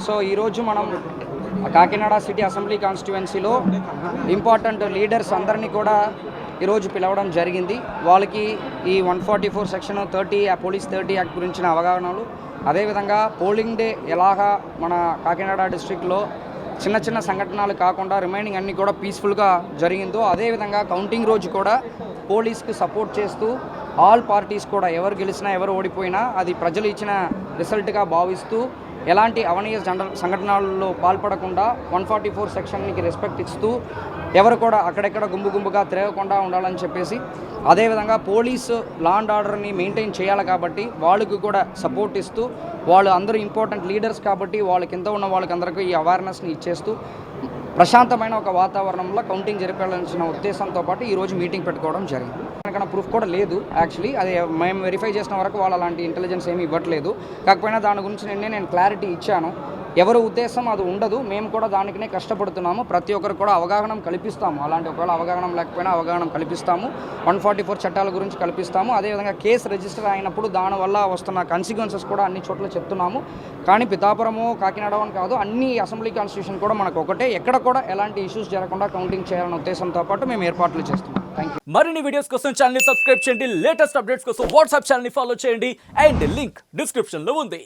So ఈరోజు మనం Kakinada city assembly కాన్స్టిట్యుయెన్సీలో ఇంపార్టెంట్ లీడర్స్ అందరినీ కూడా ఈరోజు పిలవడం జరిగింది. వాళ్ళకి ఈ 144 సెక్షన్ 30 పోలీస్ 30 యాక్ట్ గురించిన అవగాహనలు, అదేవిధంగా పోలింగ్ డే ఎలాగా మన కాకినాడ డిస్ట్రిక్ట్లో చిన్న చిన్న సంఘటనలు కాకుండా రిమైనింగ్ అన్నీ కూడా పీస్ఫుల్గా జరిగిందో, అదేవిధంగా కౌంటింగ్ రోజు కూడా పోలీస్కి సపోర్ట్ చేస్తూ ఆల్ పార్టీస్ కూడా ఎవరు గెలిచినా ఎవరు ఓడిపోయినా అది ప్రజలు ఇచ్చిన రిజల్ట్గా భావిస్తూ ఎలాంటి అవనీయ సంఘటనల్లో పాల్పడకుండా 144 సెక్షన్కి రెస్పెక్ట్ ఇస్తూ ఎవరు కూడా అక్కడెక్కడ గుంపుగా తిరగకుండా ఉండాలని చెప్పేసి, అదేవిధంగా పోలీసు లా అండ్ ఆర్డర్ని మెయింటైన్ చేయాలి కాబట్టి వాళ్ళకి కూడా సపోర్ట్ ఇస్తూ, వాళ్ళు అందరూ ఇంపార్టెంట్ లీడర్స్ కాబట్టి వాళ్ళ కింద ఉన్న వాళ్ళకందరికీ ఈ అవేర్నెస్ని ఇచ్చేస్తూ ప్రశాంతమైన ఒక వాతావరణంలో కౌంటింగ్ జరిపాల్సిన ఉద్దేశంతో పాటు ఈరోజు మీటింగ్ పెట్టుకోవడం జరిగింది. మనకన్నా ప్రూఫ్ కూడా లేదు యాక్చువల్లీ, అది మేము వెరిఫై చేసిన వరకు వాళ్ళు అలాంటి ఇంటెలిజెన్స్ ఏమీ ఇవ్వట్లేదు. కాకపోయినా దాని గురించి నేను క్లారిటీ ఇచ్చాను. ఎవరి ఉద్దేశం అది ఉండదు, మేము కూడా దానికినే కష్టపడుతున్నాము. ప్రతి ఒక్కరు కూడా అవగాహన కల్పిస్తాము. అలాంటి ఒకవేళ అవగాహన లేకపోయినా అవగాహన కల్పిస్తాము. 144 చట్టాల గురించి కల్పిస్తాము. అదేవిధంగా కేసు రిజిస్టర్ అయినప్పుడు దానివల్ల వస్తున్న కాన్సిక్వెన్సెస్ కూడా అన్ని చోట్ల చెప్తున్నాము. కానీ పిఠాపురము కాకినాడ అని కాదు, అన్ని అసెంబ్లీ కాన్స్టిట్యూషన్ కూడా మనకు ఒకటే. ఎక్కడ కూడా ఎలాంటి ఇష్యూస్ జరగకుండా కౌంటింగ్ చేయాలనే ఉద్దేశంతో పాటు మేము ఏర్పాట్లు చేస్తున్నాం. Thank you. మరిన్ని వీడియోస్ కోసం ఛానల్ ని సబ్స్క్రైబ్ చేయండి. లేటెస్ట్ అప్డేట్స్ కోసం వాట్సాప్ ఛానల్ ని ఫాలో చేయండి. అండ్ లింక్ డిస్క్రిప్షన్ లో ఉంది.